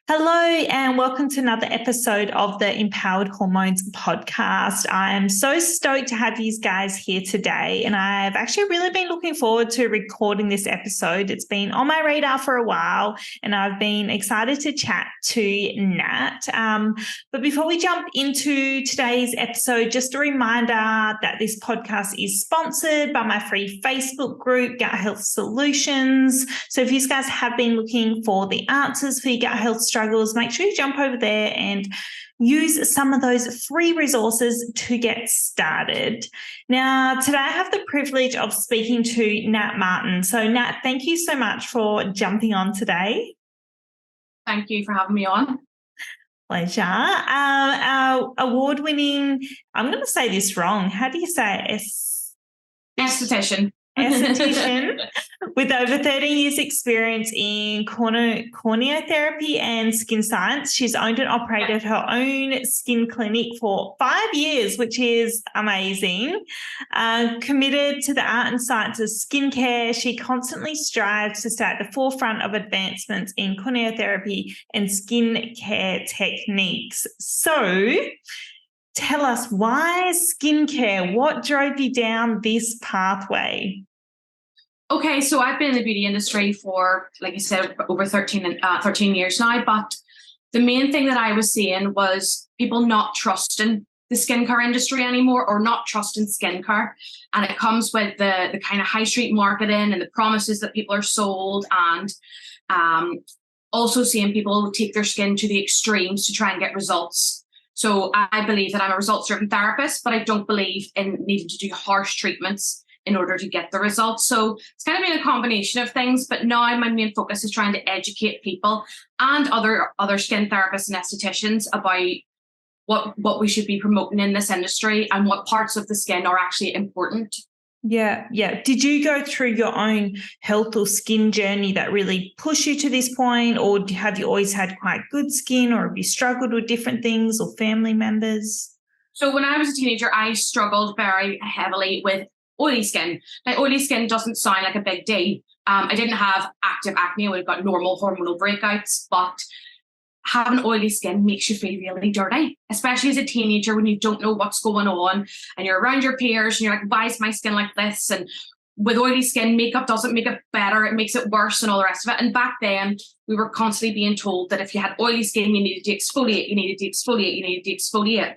Hello, and welcome to another episode of the Empowered Hormones podcast. I'm so stoked to have you guys here today, and I've actually really been looking forward to recording this episode. It's been on my radar for a while, and I've been excited to chat to Nat. But before we jump into today's episode, just a reminder that this podcast is sponsored by my free Facebook group, Gut Health Solutions. So if you guys have been looking for the answers for your gut health struggles, make sure you jump over there and use some of those free resources to get started. Now, today I have the privilege of speaking to Nat Martin. So, Nat, thank you so much for jumping on today. Thank you for having me on. Pleasure. Our award-winning, I'm going to say this wrong. How do you say it? Esthetician. Esthetician with over 13 years experience in corneal therapy and skin science. She's owned and operated her own skin clinic for 5 years, which is amazing. Committed to the art and science of skincare, she constantly strives to stay at the forefront of advancements in corneal therapy and skincare techniques. So, tell us, why skincare? What drove you down this pathway? Okay, so I've been in the beauty industry for, like you said, over 13 years now. But the main thing that I was seeing was people not trusting the skincare industry anymore, or not trusting skincare. And it comes with the kind of high street marketing and the promises that people are sold, and also seeing people take their skin to the extremes to try and get results. So I believe that I'm a results-driven therapist, but I don't believe in needing to do harsh treatments in order to get the results. So it's kind of been a combination of things, but now my main focus is trying to educate people and other skin therapists and estheticians about what we should be promoting in this industry and what parts of the skin are actually important. Yeah. Did you go through your own health or skin journey that really pushed you to this point, or have you always had quite good skin, or have you struggled with different things, or family members? So when I was a teenager, I struggled very heavily with oily skin. Now, oily skin doesn't sound like a big deal. I didn't have active acne. I would have got normal hormonal breakouts, but having oily skin makes you feel really dirty, especially as a teenager when you don't know what's going on and you're around your peers and you're like, why is my skin like this? And with oily skin, makeup doesn't make it better, it makes it worse and all the rest of it. And back then, we were constantly being told that if you had oily skin, you needed to exfoliate, you needed to exfoliate, you needed to exfoliate.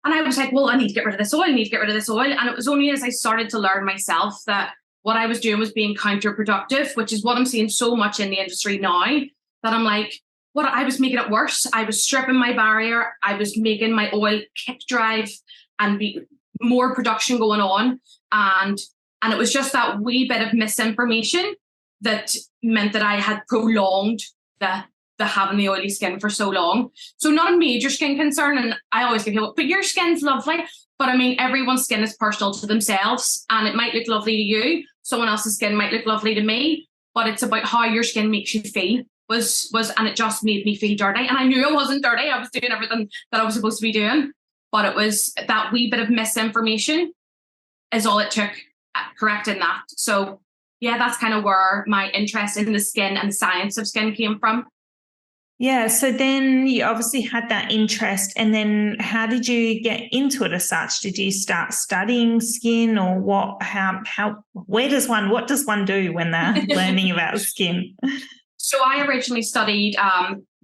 And I was like, well, I need to get rid of this oil, I need to get rid of this oil. And it was only as I started to learn myself that what I was doing was being counterproductive, which is what I'm seeing so much in the industry now, that I'm like, what I was making it worse. I was stripping my barrier. I was making my oil kick drive and be more production going on. And it was just that wee bit of misinformation that meant that I had prolonged the having the oily skin for so long. So not a major skin concern. And I always give people, but your skin's lovely. But I mean, everyone's skin is personal to themselves, and it might look lovely to you. Someone else's skin might look lovely to me, but it's about how your skin makes you feel. And it just made me feel dirty. And I knew I wasn't dirty. I was doing everything that I was supposed to be doing. But it was that wee bit of misinformation is all it took correcting that. So yeah, that's kind of where my interest in the skin and the science of skin came from. Yeah, so then you obviously had that interest, and then how did you get into it as such? Did you start studying skin, or what? What does one do when they're learning about skin? So I originally studied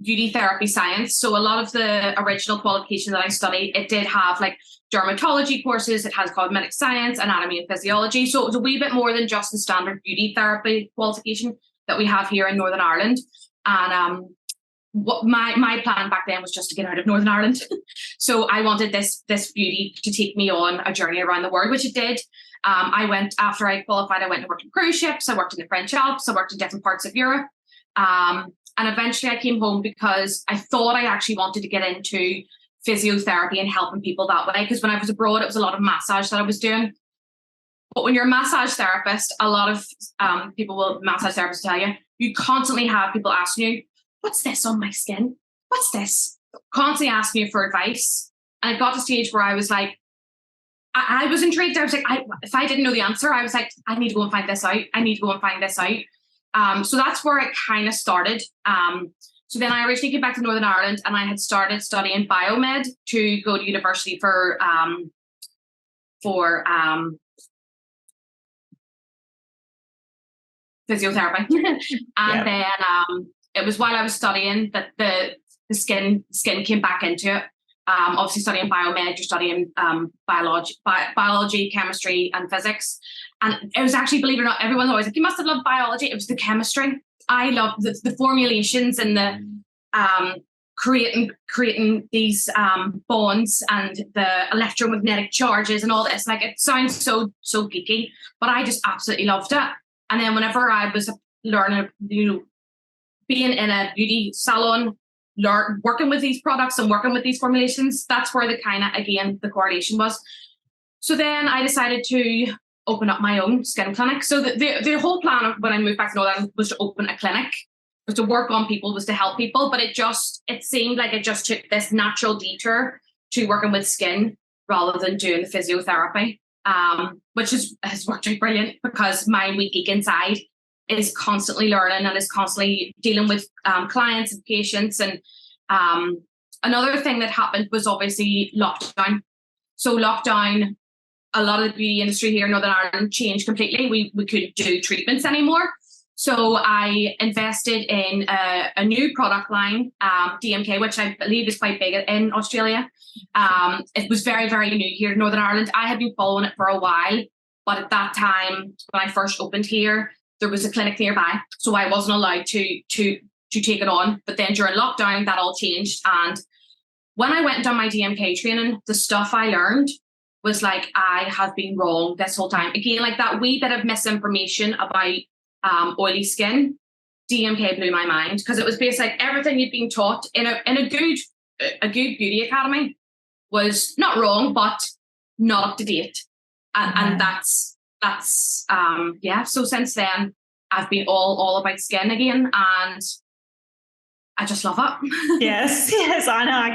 beauty therapy science. So a lot of the original qualification that I studied, it did have like dermatology courses. It has cosmetic science, anatomy and physiology. So it was a wee bit more than just the standard beauty therapy qualification that we have here in Northern Ireland. And what my plan back then was just to get out of Northern Ireland. So I wanted this beauty to take me on a journey around the world, which it did. After I qualified, I went to work on cruise ships. I worked in the French Alps. I worked in different parts of Europe. And eventually I came home because I thought I actually wanted to get into physiotherapy and helping people that way. Because when I was abroad, it was a lot of massage that I was doing. But when you're a massage therapist, a lot of massage therapists tell you, you constantly have people asking you, what's this on my skin? What's this? Constantly asking you for advice. And it got to a stage where I was like, I was intrigued. I was like, if I didn't know the answer, I was like, I need to go and find this out. I need to go and find this out. So that's where it kind of started. So then I originally came back to Northern Ireland and I had started studying biomed to go to university for physiotherapy. And then it was while I was studying that the skin came back into it. Obviously studying biomed, you're studying biology, chemistry and physics. And it was actually, believe it or not, everyone's always like, you must have loved biology. It was the chemistry. I loved the formulations and the creating these bonds and the electromagnetic charges and all this. Like, it sounds so geeky, but I just absolutely loved it. And then whenever I was learning, being in a beauty salon, working with these products and working with these formulations, that's where the correlation was. So then I decided to open up my own skin clinic. So the whole plan of when I moved back to Northern Ireland was to open a clinic, was to work on people, was to help people. But it seemed like it just took this natural detour to working with skin rather than doing the physiotherapy, which has worked out brilliant, because my wee geek inside is constantly learning and is constantly dealing with clients and patients. And another thing that happened was obviously lockdown. So lockdown, a lot of the beauty industry here in Northern Ireland changed completely. We couldn't do treatments anymore. So I invested in a new product line, DMK, which I believe is quite big in Australia. It was very, very new here in Northern Ireland. I had been following it for a while, but at that time, when I first opened here, there was a clinic nearby, so I wasn't allowed to take it on. But then during lockdown, that all changed. And when I went and done my DMK training, the stuff I learned was like, I have been wrong this whole time. Again, like that wee bit of misinformation about oily skin, DMK blew my mind, because it was basically like everything you'd been taught in a good beauty academy was not wrong, but not up to date. And that's so since then I've been all about skin again, and I just love it. Yes, I know. I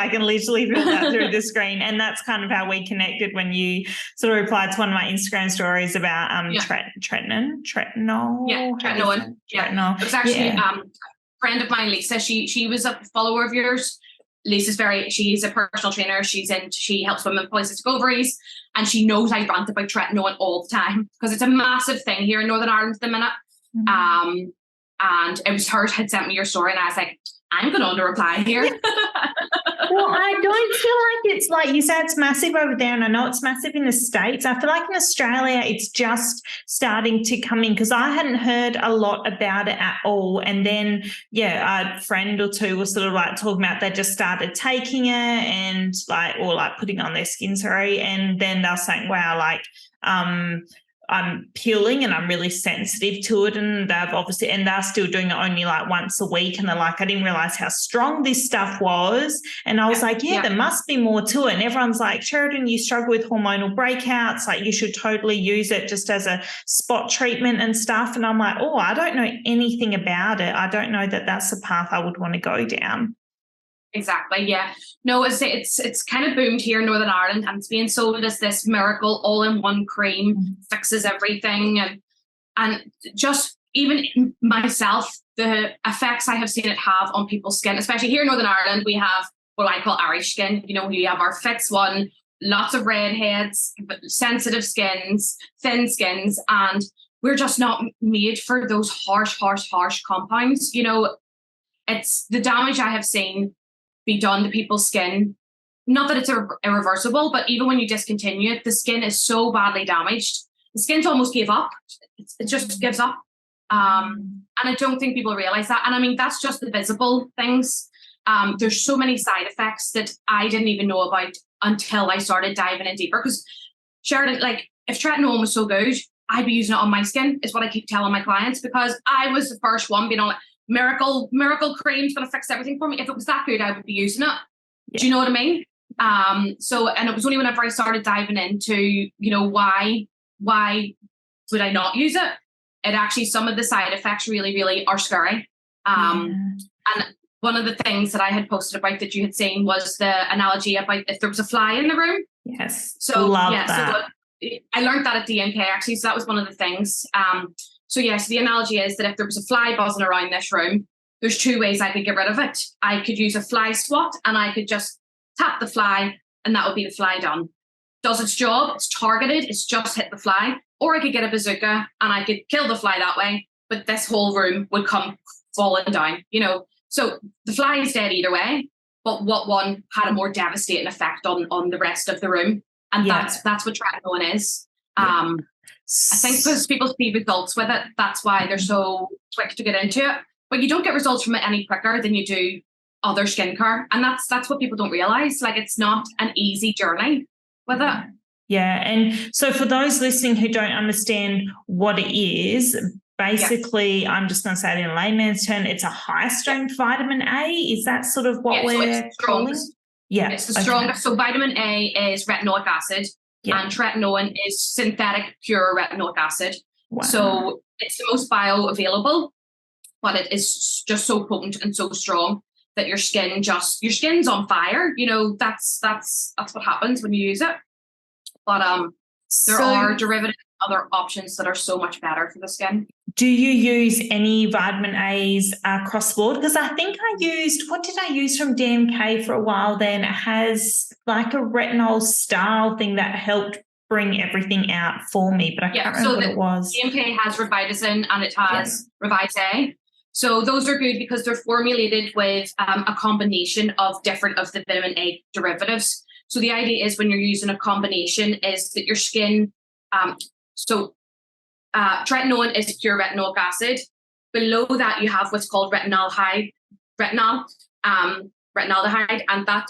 can literally feel that through the screen. And that's kind of how we connected when you sort of replied to one of my Instagram stories about Tretinoin. Yeah, Tretinoin. Yeah. It was actually a friend of mine, Lisa. She was a follower of yours. She's a personal trainer. She helps women with polycystic ovaries, and she knows I rant about Tretinoin all the time because it's a massive thing here in Northern Ireland at the minute. Mm-hmm. And it was her had sent me your story, and I was like, I'm going to under-reply here. Well, I don't feel like it's like you said, it's massive over there, and I know it's massive in the States. I feel like in Australia, it's just starting to come in, because I hadn't heard a lot about it at all. And then, a friend or two was sort of like talking about they just started taking it and like putting on their skin, and then they're saying, wow, like, I'm peeling and I'm really sensitive to it, and they're still doing it only like once a week, and they're like, I didn't realize how strong this stuff was. And I was like, there must be more to it. And everyone's like, Sheridan, you struggle with hormonal breakouts, like you should totally use it just as a spot treatment and stuff. And I'm like, I don't know anything about it. I don't know that that's the path I would want to go down. Exactly. Yeah. No, it's kind of boomed here in Northern Ireland, and it's being sold as this miracle all-in-one cream, fixes everything, and just even myself, the effects I have seen it have on people's skin, especially here in Northern Ireland. We have what I call Irish skin. We have our fixed one, lots of redheads, sensitive skins, thin skins, and we're just not made for those harsh compounds. It's the damage I have seen be done to people's skin. Not that it's irreversible, but even when you discontinue it, the skin is so badly damaged. The skin's almost gave up. It just gives up. And I don't think people realize that. And I mean, that's just the visible things. There's so many side effects that I didn't even know about until I started diving in deeper. Because Sheridan, like, if Tretinoin was so good, I'd be using it on my skin, is what I keep telling my clients, because I was the first one being on it. Miracle cream's going to fix everything for me. If it was that good, I would be using it. Yeah. Do you know what I mean? And it was only whenever I started diving into, why would I not use it? It actually, some of the side effects really, really are scary. And one of the things that I had posted about that you had seen was the analogy about if there was a fly in the room. Yes. So love that. So I learned that at DMK actually. So that was one of the things. So the analogy is that if there was a fly buzzing around this room, there's two ways I could get rid of it. I could use a fly swat and I could just tap the fly and that would be the fly done. Does its job, it's targeted, it's just hit the fly. Or I could get a bazooka and I could kill the fly that way, but this whole room would come falling down, you know. So the fly is dead either way, but what one had a more devastating effect on the rest of the room. And that's what Tretinoin is. I think because people see results with it, that's why they're so quick to get into it. But you don't get results from it any quicker than you do other skincare. And that's what people don't realize. Like, it's not an easy journey with it. Yeah. And so for those listening who don't understand what it is, basically, I'm just going to say it in layman's term, it's a high-strength vitamin A. Is that sort of what we're calling? Yeah. It's the strongest. So vitamin A is retinoic acid, and tretinoin is synthetic pure retinoic acid. Wow. So it's the most bioavailable, but it is just so potent and so strong that your skin's on fire. You know, that's what happens when you use it. But there are derivative other options that are so much better for the skin. Do you use any vitamin A's across the board? Because I think what did I use from DMK for a while then? It has like a retinol style thing that helped bring everything out for me, but I can't remember what it was. DMK has Revitazine and it has Revise A. So those are good because they're formulated with a combination of different of the vitamin A derivatives. So the idea is when you're using a combination is that your skin, tretinoin is pure retinoic acid. Below that, you have what's called retinaldehyde, and that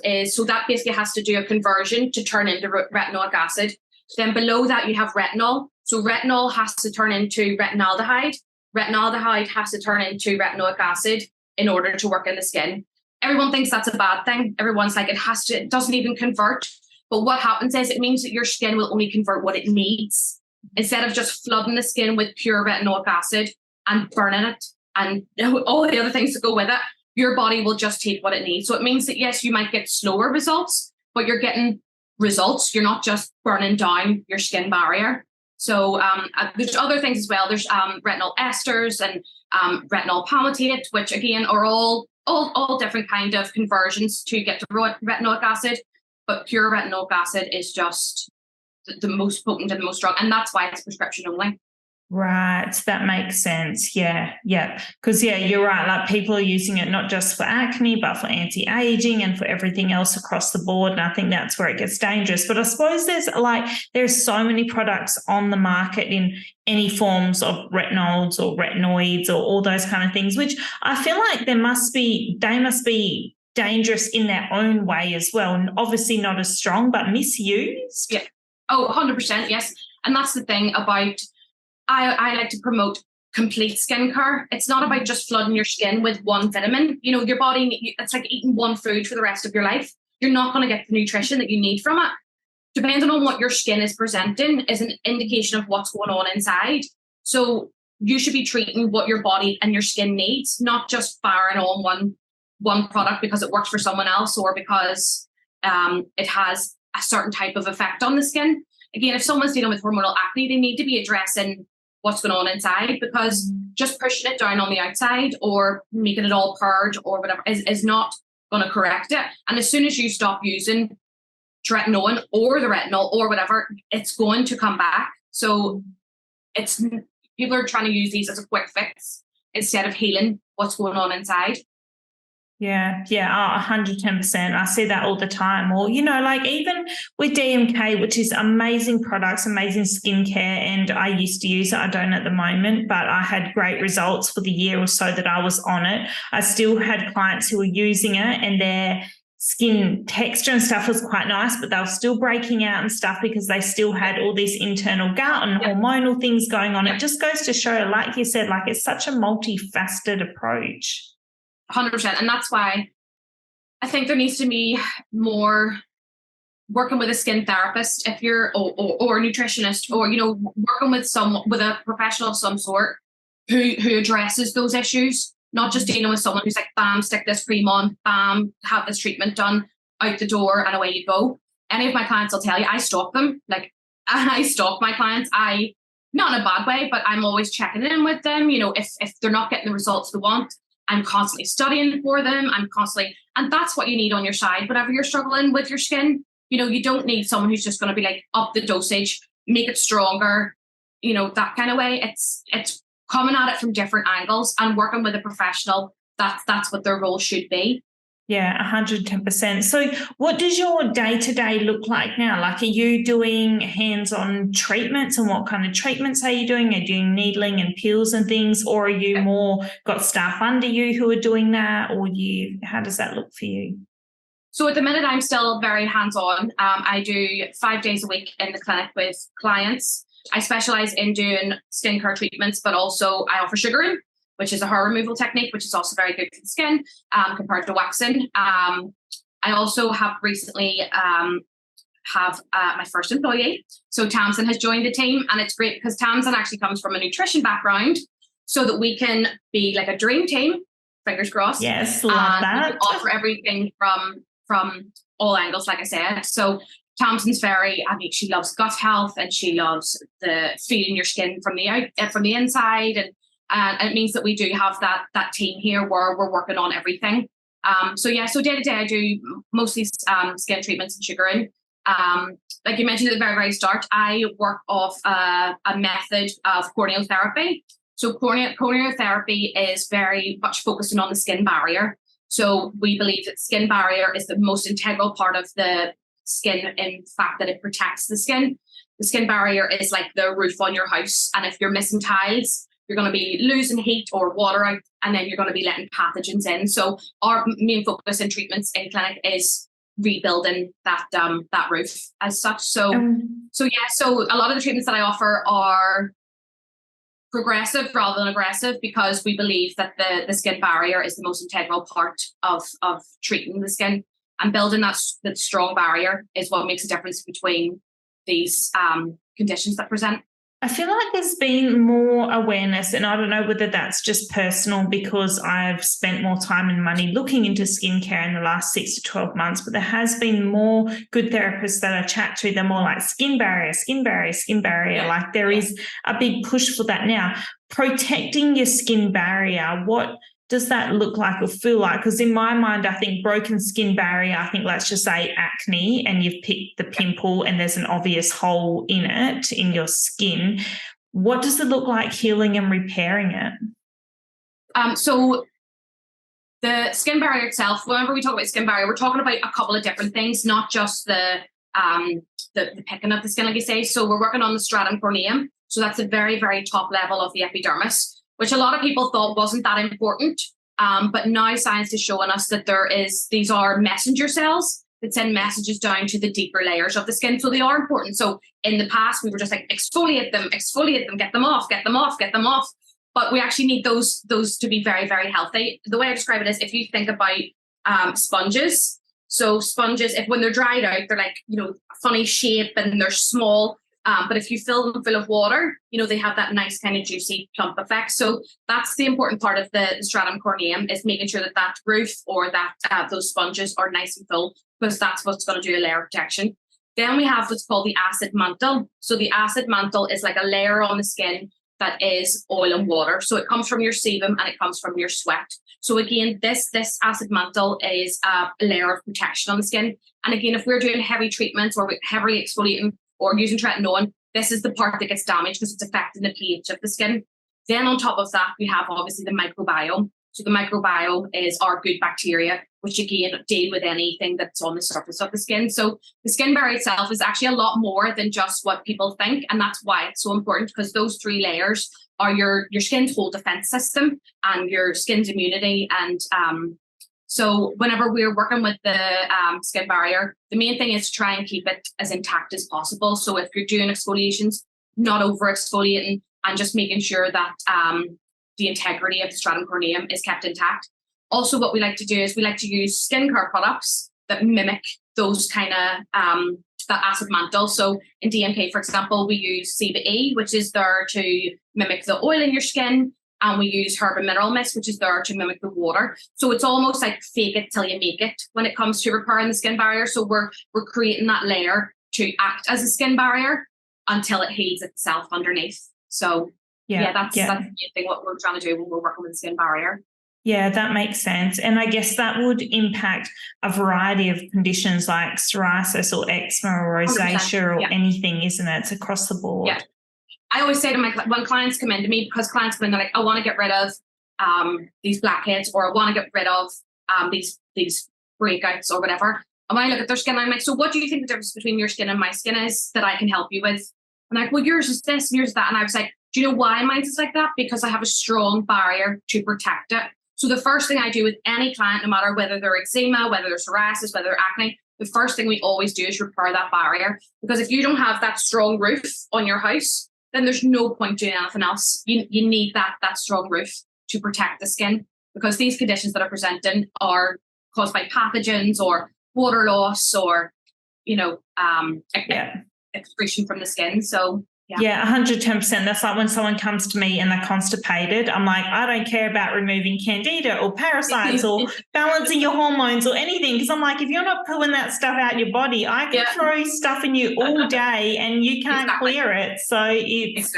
basically has to do a conversion to turn into retinoic acid. Then below that, you have retinol. So retinol has to turn into retinaldehyde. Retinaldehyde has to turn into retinoic acid in order to work in the skin. Everyone thinks that's a bad thing. Everyone's like, it doesn't even convert. But what happens is it means that your skin will only convert what it needs. Instead of just flooding the skin with pure retinoic acid and burning it and all the other things that go with it, your body will just take what it needs. So it means that, yes, you might get slower results, but you're getting results. You're not just burning down your skin barrier. So there's other things as well. There's retinol esters and retinol palmitate, which again are all different kind of conversions to get to retinoic acid. But pure retinoic acid is just the most potent and the most strong, and that's why it's prescription only. Right, that makes sense. Yeah. Because you're right. Like, people are using it not just for acne, but for anti-aging and for everything else across the board. And I think that's where it gets dangerous. But I suppose there's so many products on the market in any forms of retinols or retinoids or all those kind of things, which I feel like they must be dangerous in their own way as well. And obviously not as strong, but misused. Yeah. Oh, 100%. Yes. And that's the thing about, I like to promote complete skincare. It's not about just flooding your skin with one vitamin. You know, your body, it's like eating one food for the rest of your life. You're not going to get the nutrition that you need from it. Depending on what your skin is presenting is an indication of what's going on inside. So you should be treating what your body and your skin needs, not just firing on one product because it works for someone else or because it has a certain type of effect on the skin. Again, if someone's dealing with hormonal acne, they need to be addressing what's going on inside, because just pushing it down on the outside or making it all purge or whatever is not going to correct it. And as soon as you stop using tretinoin or the retinol or whatever, it's going to come back. So people are trying to use these as a quick fix instead of healing what's going on inside. Yeah, 110%. I see that all the time. Or, like even with DMK, which is amazing products, amazing skincare, and I used to use it. I don't at the moment, but I had great results for the year or so that I was on it. I still had clients who were using it and their skin texture and stuff was quite nice, but they were still breaking out and stuff because they still had all this internal gut and hormonal things going on. It just goes to show, like you said, like it's such a multifaceted approach. 100%. And that's why I think there needs to be more working with a skin therapist if you're or a nutritionist or, working with a professional of some sort who addresses those issues, not just dealing with someone who's like, bam, stick this cream on, bam, have this treatment done, out the door and away you go. Any of my clients will tell you, I stalk them. Like, I stalk my clients. Not in a bad way, but I'm always checking in with them. If they're not getting the results they want, I'm constantly studying for them. And that's what you need on your side whenever you're struggling with your skin. You don't need someone who's just going to be like, up the dosage, make it stronger, that kind of way. It's coming at it from different angles and working with a professional. That's what their role should be. Yeah, 110%. So what does your day-to-day look like now? Like, are you doing hands-on treatments, and what kind of treatments are you doing? Are you doing needling and pills and things, or are you more got staff under you who are doing that, or how does that look for you? So at the minute, I'm still very hands-on. I do 5 days a week in the clinic with clients. I specialize in doing skincare treatments, but also I offer sugaring, which is a hair removal technique, which is also very good for the skin compared to waxing. I also have recently have my first employee. So Tamsin has joined the team, and it's great because Tamsin actually comes from a nutrition background, so that we can be like a dream team, fingers crossed. Yes, love that. We can offer everything from all angles, like I said. So Tamsin's she loves gut health, and she loves the feeding your skin from the inside, and it means that we do have that team here where we're working on everything. So day to day, I do mostly skin treatments and sugaring. Like you mentioned at the very, very start, I work off a method of corneal therapy. So corneal therapy is very much focusing on the skin barrier. So we believe that skin barrier is the most integral part of the skin, in fact that it protects the skin. The skin barrier is like the roof on your house, and if you're missing tiles, you're going to be losing heat or water out, and then you're going to be letting pathogens in. So our main focus in treatments in clinic is rebuilding that roof as such. So a lot of the treatments that I offer are progressive rather than aggressive, because we believe that the skin barrier is the most integral part of treating the skin, and building that strong barrier is what makes a difference between these conditions that present. I feel like there's been more awareness, and I don't know whether that's just personal because I've spent more time and money looking into skincare in the last 6 to 12 months, but there has been more good therapists that I chat to. They're more like skin barrier, skin barrier, skin barrier. Yeah. Like there is a big push for that now. Protecting your skin barrier, what does that look like or feel like? Because in my mind, I think broken skin barrier, I think let's just say acne, and you've picked the pimple and there's an obvious hole in it in your skin. What does it look like healing and repairing it? So the skin barrier itself, whenever we talk about skin barrier, we're talking about a couple of different things, not just the picking of the skin, like you say. So we're working on the stratum corneum. So that's the very, very top level of the epidermis, which a lot of people thought wasn't that important. But now science is showing us that these are messenger cells that send messages down to the deeper layers of the skin. So they are important. So in the past, we were just like, exfoliate them, get them off. But we actually need those to be very, very healthy. The way I describe it is, if you think about sponges. So sponges, when they're dried out, they're like, funny shape and they're small. But if you fill them full of water, they have that nice kind of juicy plump effect. So that's the important part of the stratum corneum, is making sure that roof or that those sponges are nice and full, because that's what's going to do a layer of protection. Then we have what's called the acid mantle. So the acid mantle is like a layer on the skin that is oil and water. So it comes from your sebum and it comes from your sweat. So again, this acid mantle is a layer of protection on the skin. And again, if we're doing heavy treatments or heavy exfoliating or using tretinoin, this is the part that gets damaged because it's affecting the pH of the skin. Then on top of that, we have obviously the microbiome. So the microbiome is our good bacteria, which again deal with anything that's on the surface of the skin. So the skin barrier itself is actually a lot more than just what people think. And that's why it's so important, because those 3 layers are your skin's whole defense system and your skin's immunity. And so whenever we're working with the skin barrier, the main thing is to try and keep it as intact as possible. So if you're doing exfoliations, not over exfoliating, and just making sure that the integrity of the stratum corneum is kept intact. Also, what we like to do is we like to use skincare products that mimic those kind of that acid mantle. So in DMK, for example, we use CBE, which is there to mimic the oil in your skin. And we use herb and mineral mist, which is there to mimic the water. So it's almost like fake it till you make it when it comes to repairing the skin barrier. So we're creating that layer to act as a skin barrier until it heals itself underneath. So that's the main thing what we're trying to do when we're working with the skin barrier. Yeah, that makes sense. And I guess that would impact a variety of conditions like psoriasis or eczema or 100%. rosacea or anything, isn't it? It's across the board. Yeah. I always say to when clients come into me, because clients come in, they're like, I want to get rid of these blackheads, or I want to get rid of these breakouts or whatever. And when I look at their skin, I'm like, so what do you think the difference between your skin and my skin is that I can help you with? I'm like, well, yours is this and yours is that. And I was like, do you know why mine is like that? Because I have a strong barrier to protect it. So the first thing I do with any client, no matter whether they're eczema, whether they're psoriasis, whether they're acne, the first thing we always do is repair that barrier. Because if you don't have that strong roof on your house, then there's no point doing anything else. You need that strong roof to protect the skin, because these conditions that are presenting are caused by pathogens or water loss or, excretion from the skin. So yeah, 110%. That's like when someone comes to me and they're constipated. I'm like, I don't care about removing candida or parasites or balancing your hormones or anything, because I'm like, if you're not pulling that stuff out your body, I can throw stuff in you all day and you can't clear it. So it's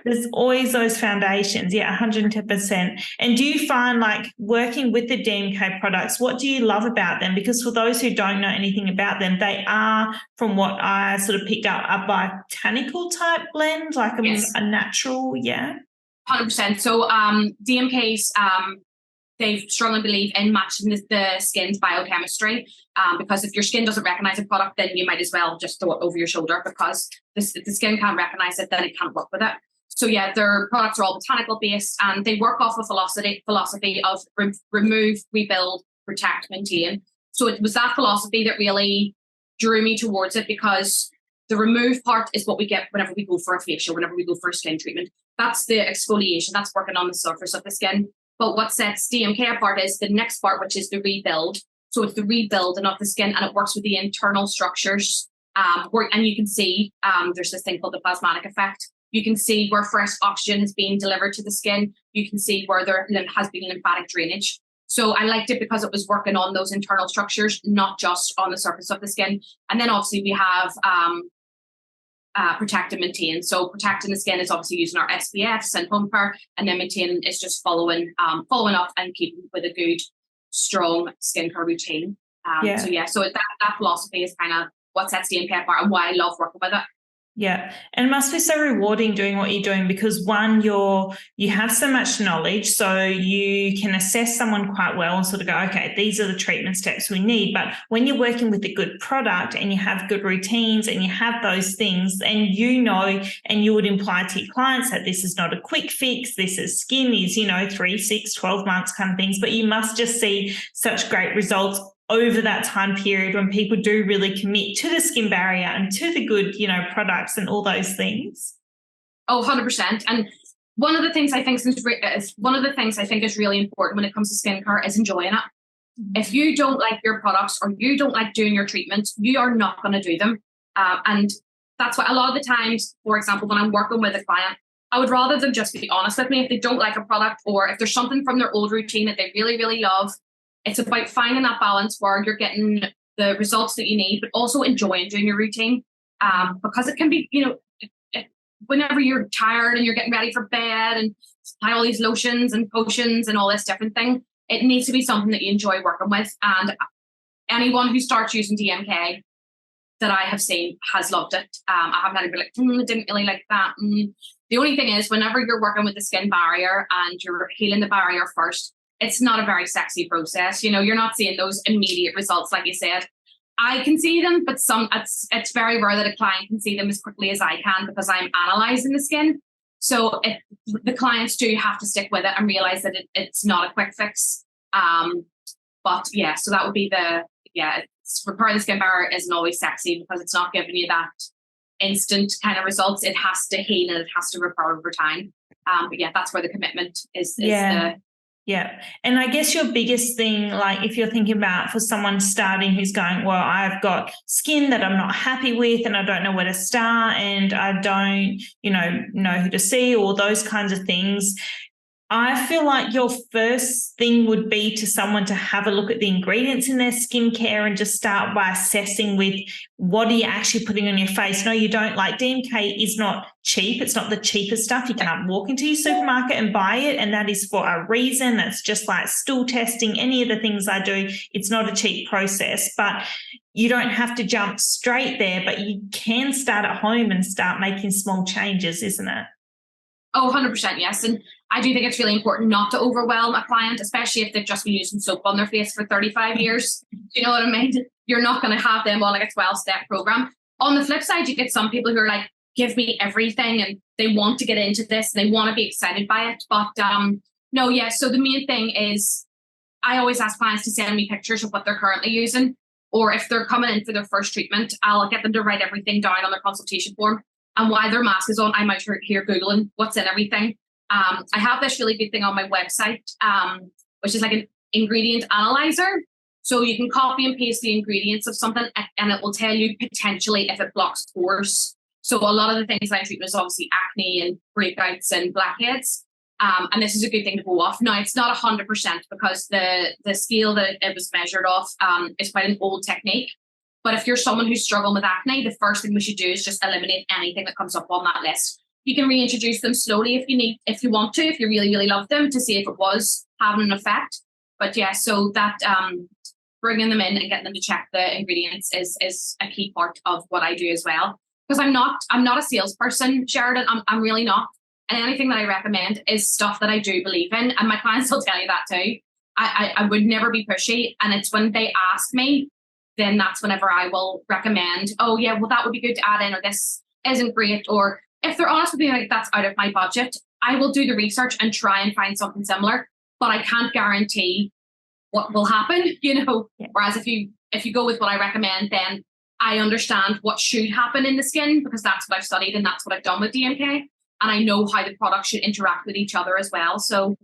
there's always those foundations. Yeah, 110%. And do you find, like, working with the DMK products, what do you love about them? Because for those who don't know anything about them, they are, from what I sort of picked up, a botanical type blend, like a natural, 100%. So DMKs, they strongly believe in matching the skin's biochemistry, because if your skin doesn't recognize a product, then you might as well just throw it over your shoulder, because if the skin can't recognize it, then it can't work with it. So their products are all botanical based, and they work off a philosophy of remove, rebuild, protect, maintain. So it was that philosophy that really drew me towards it, because the remove part is what we get whenever we go for a facial, whenever we go for a skin treatment. That's the exfoliation, that's working on the surface of the skin. But what sets DMK apart is the next part, which is the rebuild. So it's the rebuilding of the skin, and it works with the internal structures. And you can see there's this thing called the plasmatic effect. You can see where fresh oxygen is being delivered to the skin. You can see where there has been lymphatic drainage. So I liked it because it was working on those internal structures, not just on the surface of the skin. And then obviously we have protect and maintain. So protecting the skin is obviously using our SPFs and home care, and then maintaining is just following up and keeping with a good, strong skincare routine. So that philosophy is kind of what sets DMK apart and why I love working with it. Yeah. And it must be so rewarding doing what you're doing, because one, you have so much knowledge, so you can assess someone quite well and sort of go, okay, these are the treatment steps we need. But when you're working with a good product and you have good routines and you have those things, and and you would imply to your clients that this is not a quick fix, this is skin is, 3, 6, 12 months kind of things, but you must just see such great results over that time period when people do really commit to the skin barrier and to the good, products and all those things. Oh, 100%. And one of the things I think is really important when it comes to skincare is enjoying it. If you don't like your products or you don't like doing your treatments, you are not going to do them. And that's why a lot of the times, for example, when I'm working with a client, I would rather them just be honest with me if they don't like a product, or if there's something from their old routine that they really, really love. It's about finding that balance where you're getting the results that you need, but also enjoying doing your routine. Because it can be, whenever you're tired and you're getting ready for bed and apply all these lotions and potions and all this different thing, it needs to be something that you enjoy working with. And anyone who starts using DMK that I have seen has loved it. I haven't had anybody like, I didn't really like that. The only thing is, whenever you're working with the skin barrier and you're healing the barrier first, it's not a very sexy process. You're not seeing those immediate results, like you said. I can see them, but it's very rare that a client can see them as quickly as I can, because I'm analyzing the skin. So the clients do have to stick with it and realize that it's not a quick fix. So that would be repairing the skin barrier isn't always sexy, because it's not giving you that instant kind of results. It has to heal and it has to repair over time. That's where the commitment is. Yeah. And I guess your biggest thing, like if you're thinking about for someone starting who's going, well, I've got skin that I'm not happy with and I don't know where to start and I don't, know who to see, or those kinds of things. I feel like your first thing would be to someone to have a look at the ingredients in their skincare and just start by assessing with what are you actually putting on your face. No, you don't. Like, DMK is not cheap. It's not the cheapest stuff. You can't walk into your supermarket and buy it, and that is for a reason. That's just like stool testing, any of the things I do. It's not a cheap process, but you don't have to jump straight there, but you can start at home and start making small changes, isn't it? Oh, 100%, yes. And I do think it's really important not to overwhelm a client, especially if they've just been using soap on their face for 35 years. Do you know what I mean? You're not going to have them on like a 12-step program. On the flip side, you get some people who are like, give me everything, and they want to get into this and they want to be excited by it. But no, yeah. So the main thing is I always ask clients to send me pictures of what they're currently using, or if they're coming in for their first treatment, I'll get them to write everything down on their consultation form. And while their mask is on, I might hear Googling what's in everything. I have this really good thing on my website, which is like an ingredient analyzer. So you can copy and paste the ingredients of something and it will tell you potentially if it blocks pores. So a lot of the things I treat is obviously acne and breakouts and blackheads. And this is a good thing to go off. Now, it's not 100% because the scale that it was measured off is quite an old technique. But if you're someone who's struggling with acne, the first thing we should do is just eliminate anything that comes up on that list. You can reintroduce them slowly if you want to, if you really, really love them, to see if it was having an effect. But yeah, so that bringing them in and getting them to check the ingredients is a key part of what I do as well. Because I'm not a salesperson, Sheridan. I'm really not. And anything that I recommend is stuff that I do believe in. And my clients will tell you that too. I would never be pushy. And it's when they ask me, then that's whenever I will recommend, oh yeah, well, that would be good to add in, or this isn't great. Or if they're honest with me, like that's out of my budget, I will do the research and try and find something similar, but I can't guarantee what will happen, you know. Yeah. Whereas if you go with what I recommend, then I understand what should happen in the skin because that's what I've studied and that's what I've done with DMK. And I know how the products should interact with each other as well. So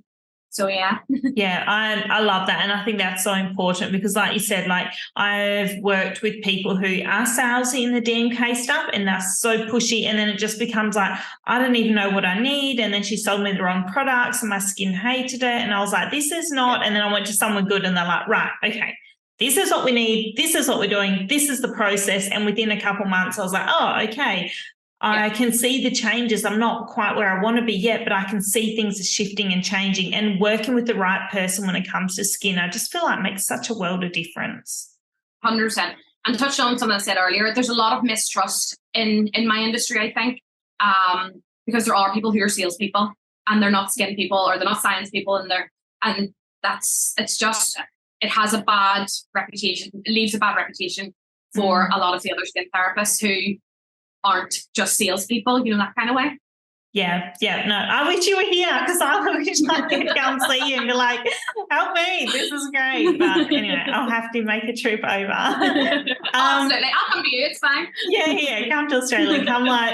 yeah. Yeah, I love that. And I think that's so important because like you said, like I've worked with people who are salesy in the DMK stuff and they're so pushy, and then it just becomes like, I don't even know what I need. And then she sold me the wrong products and my skin hated it. And I was like, this is not. And then I went to someone good and they're like, right, okay, this is what we need. This is what we're doing. This is the process. And within a couple months, I was like, oh, okay. I can see the changes. I'm not quite where I want to be yet, but I can see things are shifting and changing, and working with the right person when it comes to skin, I just feel like it makes such a world of difference. 100%. And touched on something I said earlier, there's a lot of mistrust in my industry, I think, because there are people who are salespeople and they're not skin people or they're not science people, and it has a bad reputation. It leaves a bad reputation for a lot of the other skin therapists who aren't just salespeople, you know, that kind of way. Yeah. No, I wish you were here because I wish I could come see you and be like, help me, this is great. But anyway, I'll have to make a trip over. Absolutely. I'll come to you, it's fine. Yeah, come to Australia. Come like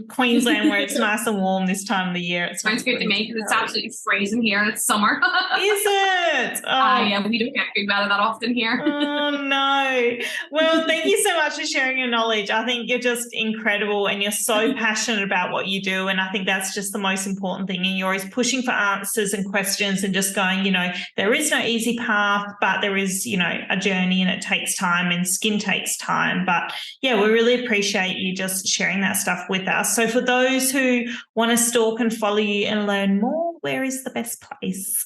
Queensland where it's nice and warm this time of the year. It sounds good to me because it's absolutely freezing here and it's summer. Is it? Oh. Yeah, we don't get good weather that often here. Oh, no. Well, thank you so much for sharing your knowledge. I think you're just incredible and you're so passionate about what you do, and I think that's just the most important thing. And you're always pushing for answers and questions and just going, you know, there is no easy path, but there is, you know, a journey and it takes time and skin takes time. But yeah, we really appreciate you just sharing that stuff with us. So for those who want to stalk and follow you and learn more, where is the best place?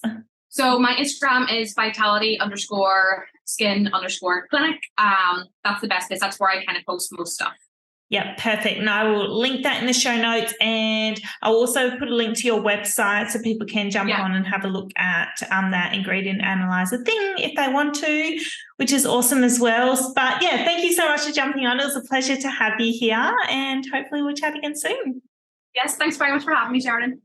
So my Instagram is vitality_skin_clinic. That's the best place. That's where I kind of post most stuff. Yeah, perfect. And I will link that in the show notes, and I'll also put a link to your website so people can jump on and have a look at that ingredient analyzer thing if they want to, which is awesome as well. But yeah, thank you so much for jumping on. It was a pleasure to have you here, and hopefully we'll chat again soon. Yes, thanks very much for having me, Sheridan.